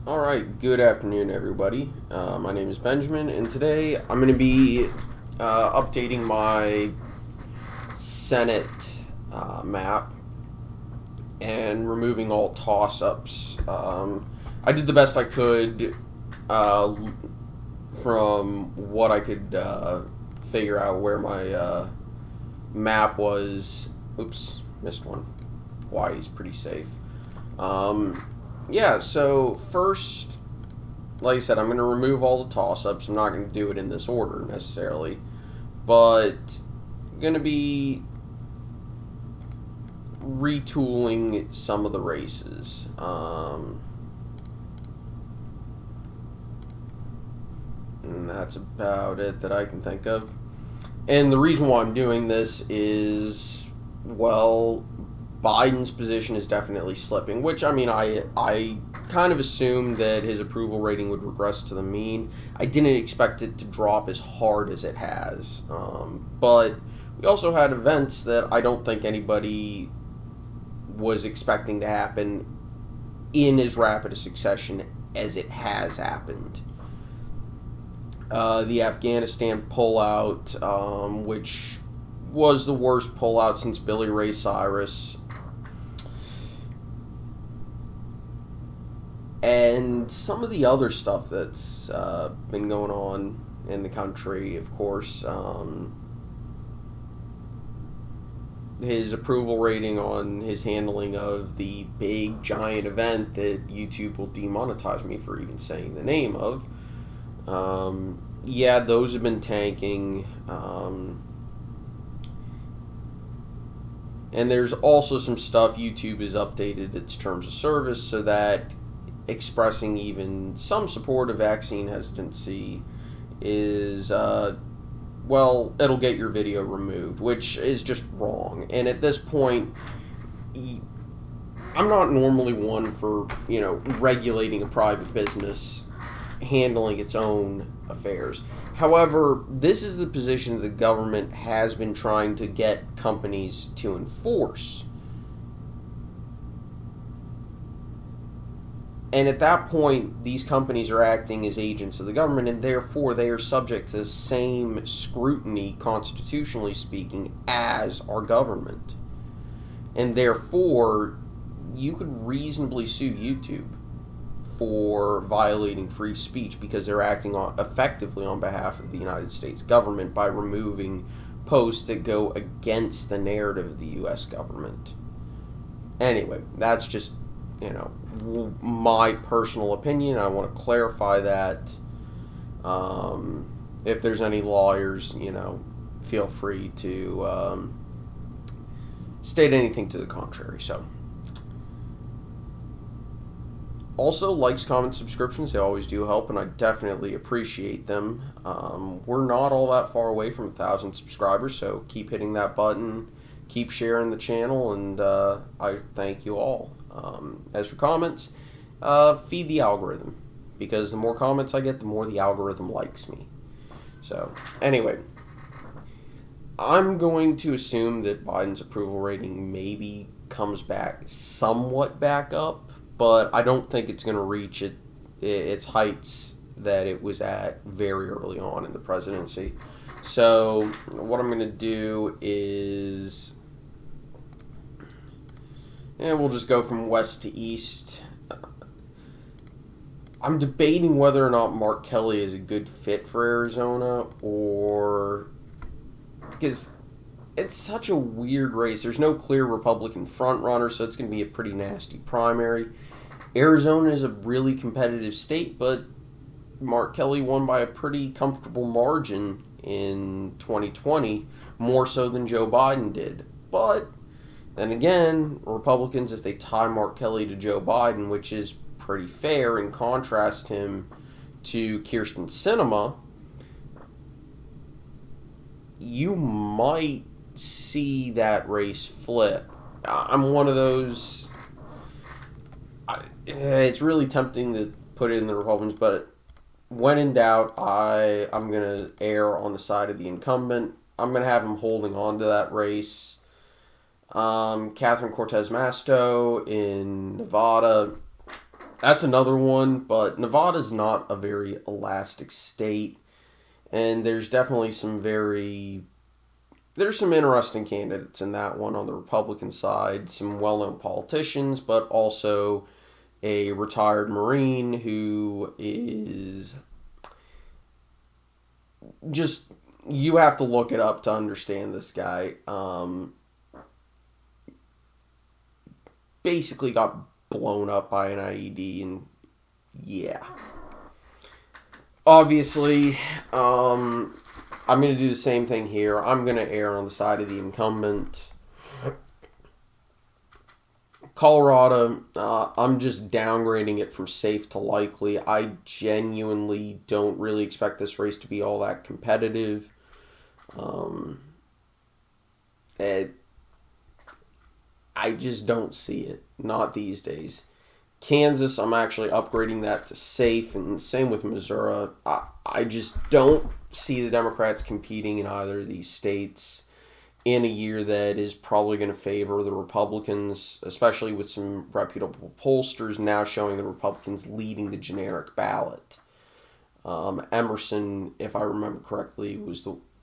Alright, good afternoon, everybody. My name is Benjamin, and today I'm going to be updating my Senate map and removing all toss-ups. I did the best I could from what I could figure out where my map was. Oops, missed one. Hawaii's pretty safe. Yeah, so first, like I said, I'm going to remove all the toss-ups. I'm not going to do it in this order necessarily, but I'm going to be retooling some of the races. And that's about it that I can think of. And the reason why I'm doing this is, well, Biden's position is definitely slipping, which, I mean, I kind of assumed that his approval rating would regress to the mean. I didn't expect it to drop as hard as it has. But we also had events that I don't think anybody was expecting to happen in as rapid a succession as it has happened. The Afghanistan pullout, which was the worst pullout since Billy Ray Cyrus. And some of the other stuff that's been going on in the country, of course. His approval rating on his handling of the big, giant event that YouTube will demonetize me for even saying the name of. Yeah, those have been tanking. And there's also some stuff YouTube has updated its terms of service so that expressing even some support of vaccine hesitancy is, well, it'll get your video removed, which is just wrong. And at this point, I'm not normally one for, regulating a private business handling its own affairs. However, this is the position the government has been trying to get companies to enforce. And at that point, these companies are acting as agents of the government, and therefore they are subject to the same scrutiny, constitutionally speaking, as our government. And therefore, you could reasonably sue YouTube for violating free speech because they're acting effectively on behalf of the United States government by removing posts that go against the narrative of the U.S. government. Anyway, that's just, my personal opinion. I want to clarify that. If there's any lawyers, feel free to state anything to the contrary. So, also, likes, comments, subscriptions, they always do help, and I definitely appreciate them. We're not all that far away from 1,000 subscribers, so keep hitting that button, keep sharing the channel, and I thank you all. As for comments, feed the algorithm, because the more comments I get, the more the algorithm likes me. So, anyway, I'm going to assume that Biden's approval rating maybe comes back somewhat back up, but I don't think it's going to reach its heights that it was at very early on in the presidency. So what I'm going to do is, we'll just go from west to east. I'm debating whether or not Mark Kelly is a good fit for Arizona, or because it's such a weird race. There's no clear Republican frontrunner, so it's going to be a pretty nasty primary. Arizona is a really competitive state, but Mark Kelly won by a pretty comfortable margin in 2020, more so than Joe Biden did. But then again, Republicans, if they tie Mark Kelly to Joe Biden, which is pretty fair, and contrast him to Kyrsten Sinema, you might see that race flip. I'm one of those. It's really tempting to put it in the Republicans, but when in doubt, I'm going to err on the side of the incumbent. I'm going to have him holding on to that race. Catherine Cortez Masto in Nevada, That's another one, but Nevada's not a very elastic state, and there's definitely there's some interesting candidates in that one on the Republican side, some well-known politicians, but also a retired Marine who is just, you have to look it up to understand this guy. Basically got blown up by an IED, and yeah. Obviously, I'm going to do the same thing here. I'm going to err on the side of the incumbent. Colorado, I'm just downgrading it from safe to likely. I genuinely don't really expect this race to be all that competitive. I just don't see it. Not these days. Kansas, I'm actually upgrading that to safe, and same with Missouri. I just don't see the Democrats competing in either of these states in a year that is probably going to favor the Republicans, especially with some reputable pollsters now showing the Republicans leading the generic ballot. Emerson, if I remember correctly,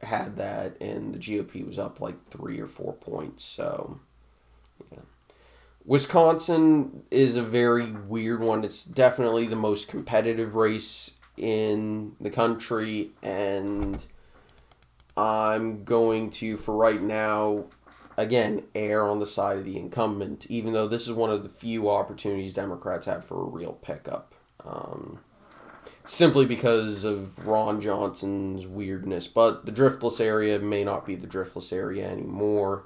had that, and the GOP was up like 3 or 4 points. So, yeah. Wisconsin is a very weird one. It's definitely the most competitive race in the country, and I'm going to, for right now, again, err on the side of the incumbent, even though this is one of the few opportunities Democrats have for a real pickup. Simply because of Ron Johnson's weirdness. But the driftless area may not be the driftless area anymore.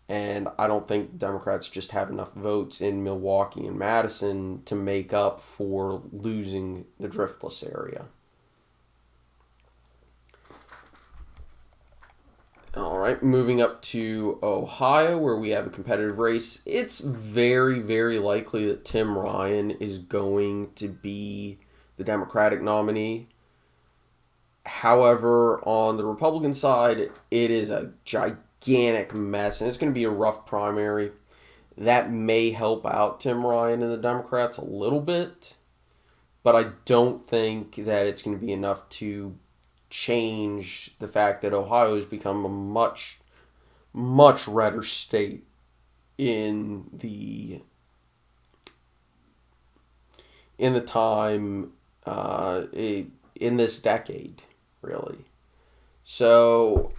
And I don't think Democrats just have enough votes in Milwaukee and Madison to make up for losing the driftless area. All right, moving up to Ohio, where we have a competitive race. It's very, very likely that Tim Ryan is going to be the Democratic nominee. However, on the Republican side, it is a gigantic mess, and it's going to be a rough primary. That may help out Tim Ryan and the Democrats a little bit, but I don't think that it's going to be enough to change the fact that Ohio has become a much, much redder state in the time in this decade, really. So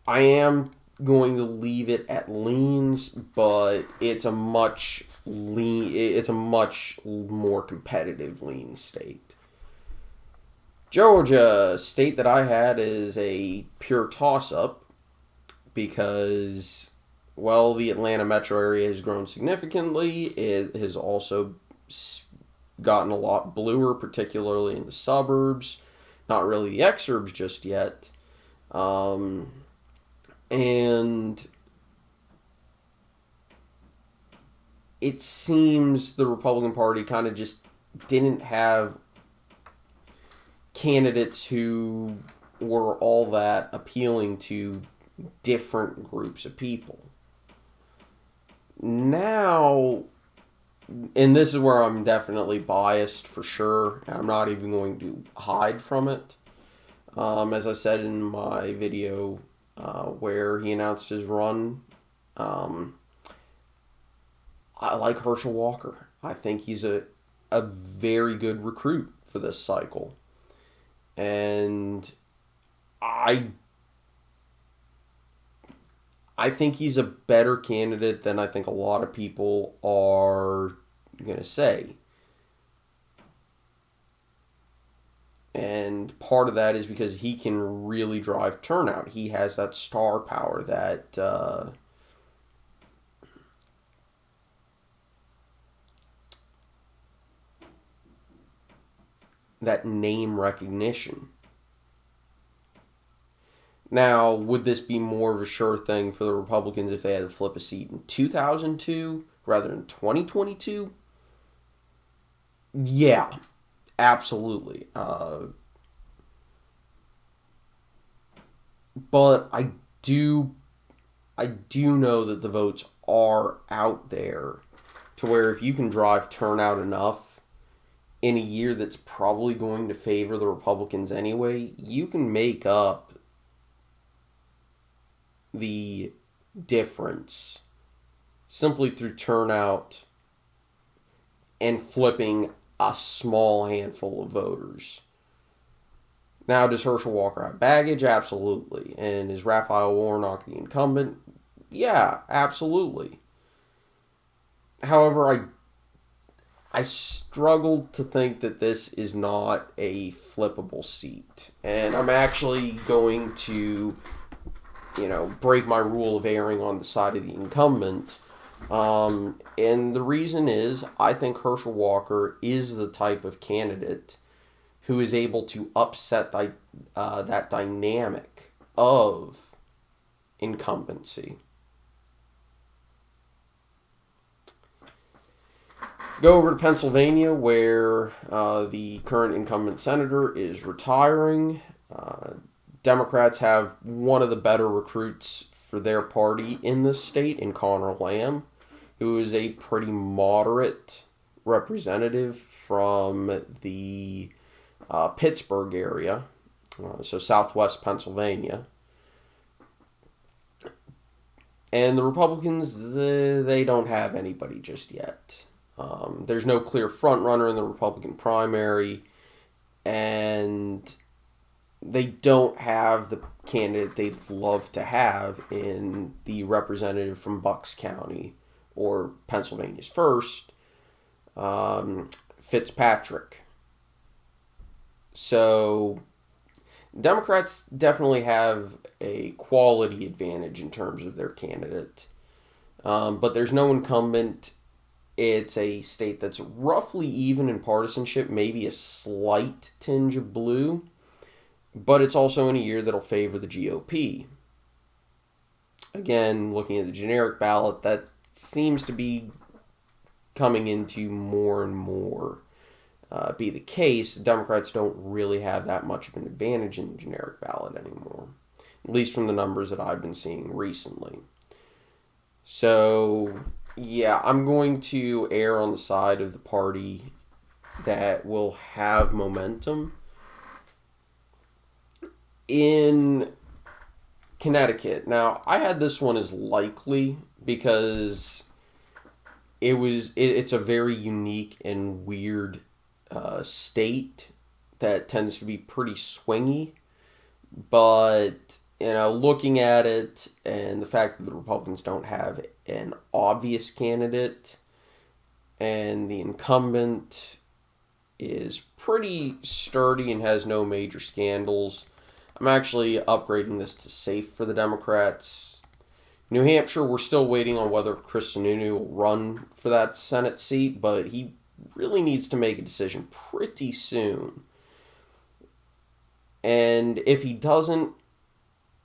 I am going to leave it at leans, but it's a much more competitive lean state. Georgia, state that I had is a pure toss-up because, well, the Atlanta metro area has grown significantly. It has also gotten a lot bluer, particularly in the suburbs. Not really the exurbs just yet. And it seems the Republican Party kind of just didn't have candidates who were all that appealing to different groups of people. Now, and this is where I'm definitely biased for sure, and I'm not even going to hide from it. As I said in my video where he announced his run, I like Herschel Walker. I think he's a very good recruit for this cycle. And I think he's a better candidate than I think a lot of people are going to say. And part of that is because he can really drive turnout. He has that star power, that name recognition. Now, would this be more of a sure thing for the Republicans if they had to flip a seat in 2002 rather than 2022? Yeah, absolutely. But I do know that the votes are out there to where if you can drive turnout enough in a year that's probably going to favor the Republicans anyway, you can make up the difference simply through turnout and flipping a small handful of voters. Now, does Herschel Walker have baggage? Absolutely. And is Raphael Warnock the incumbent? Yeah, absolutely. However, I struggled to think that this is not a flippable seat. And I'm actually going to, break my rule of erring on the side of the incumbent. And the reason is, I think Herschel Walker is the type of candidate who is able to upset that dynamic of incumbency. Go over to Pennsylvania, where the current incumbent senator is retiring. Democrats have one of the better recruits for their party in this state in Connor Lamb, who is a pretty moderate representative from the Pittsburgh area, so southwest Pennsylvania. And the Republicans, they don't have anybody just yet. There's no clear frontrunner in the Republican primary, and they don't have the candidate they'd love to have in the representative from Bucks County, or Pennsylvania's first, Fitzpatrick. So Democrats definitely have a quality advantage in terms of their candidate, but there's no incumbent. It's a state that's roughly even in partisanship, maybe a slight tinge of blue, but it's also in a year that'll favor the GOP. Again, looking at the generic ballot, that seems to be coming into more and more be the case. Democrats don't really have that much of an advantage in the generic ballot anymore, at least from the numbers that I've been seeing recently. So, yeah, I'm going to err on the side of the party that will have momentum. In Connecticut, now I had this one as likely because it's a very unique and weird state that tends to be pretty swingy, but looking at it and the fact that the Republicans don't have an obvious candidate and the incumbent is pretty sturdy and has no major scandals, I'm actually upgrading this to safe for the Democrats. New Hampshire, we're still waiting on whether Chris Sununu will run for that Senate seat, but he really needs to make a decision pretty soon. And if he doesn't,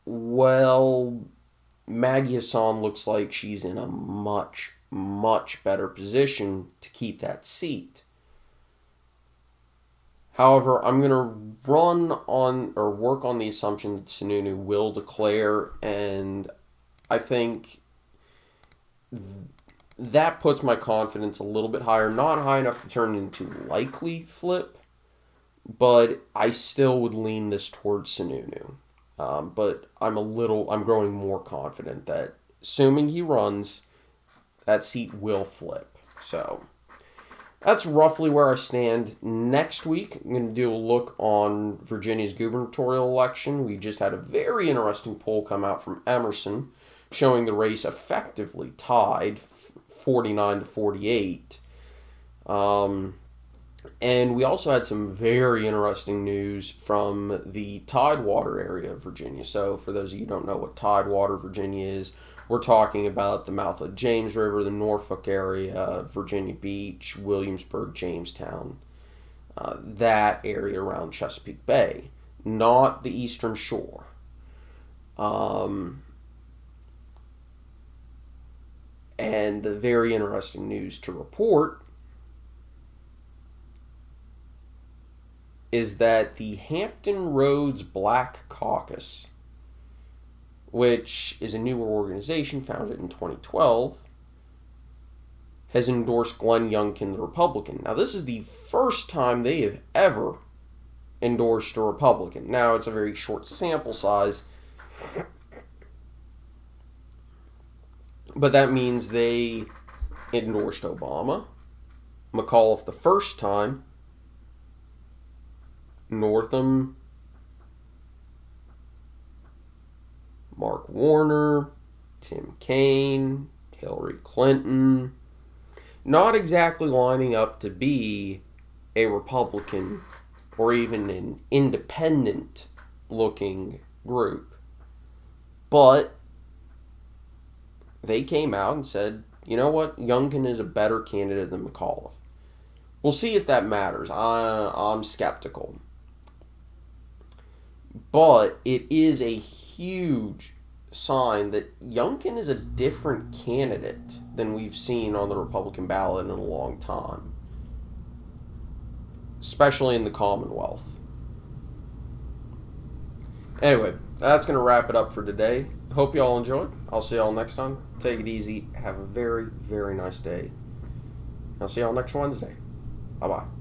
well, Maggie Hassan looks like she's in a much, much better position to keep that seat. However, I'm going to work on the assumption that Sununu will declare, and I think that puts my confidence a little bit higher. Not high enough to turn into likely flip, but I still would lean this towards Sununu. But I'm growing more confident that, assuming he runs, that seat will flip. So that's roughly where I stand. Next week, I'm going to do a look on Virginia's gubernatorial election. We just had a very interesting poll come out from Emerson showing the race effectively tied 49 to 48. And we also had some very interesting news from the Tidewater area of Virginia. So for those of you who don't know what Tidewater, Virginia is, we're talking about the mouth of James River, the Norfolk area, Virginia Beach, Williamsburg, Jamestown, that area around Chesapeake Bay, not the Eastern Shore. And the very interesting news to report is that the Hampton Roads Black Caucus, which is a newer organization founded in 2012, has endorsed Glenn Youngkin, the Republican. Now, this is the first time they have ever endorsed a Republican. Now, it's a very short sample size, but that means they endorsed Obama, McAuliffe the first time, Northam, Mark Warner, Tim Kaine, Hillary Clinton, not exactly lining up to be a Republican or even an independent looking group. But they came out and said, you know what, Youngkin is a better candidate than McAuliffe. We'll see if that matters. I'm skeptical. But it is a huge sign that Youngkin is a different candidate than we've seen on the Republican ballot in a long time, especially in the Commonwealth. Anyway, that's going to wrap it up for today. Hope you all enjoyed. I'll see y'all next time. Take it easy. Have a very, very nice day. I'll see y'all next Wednesday. Bye-bye.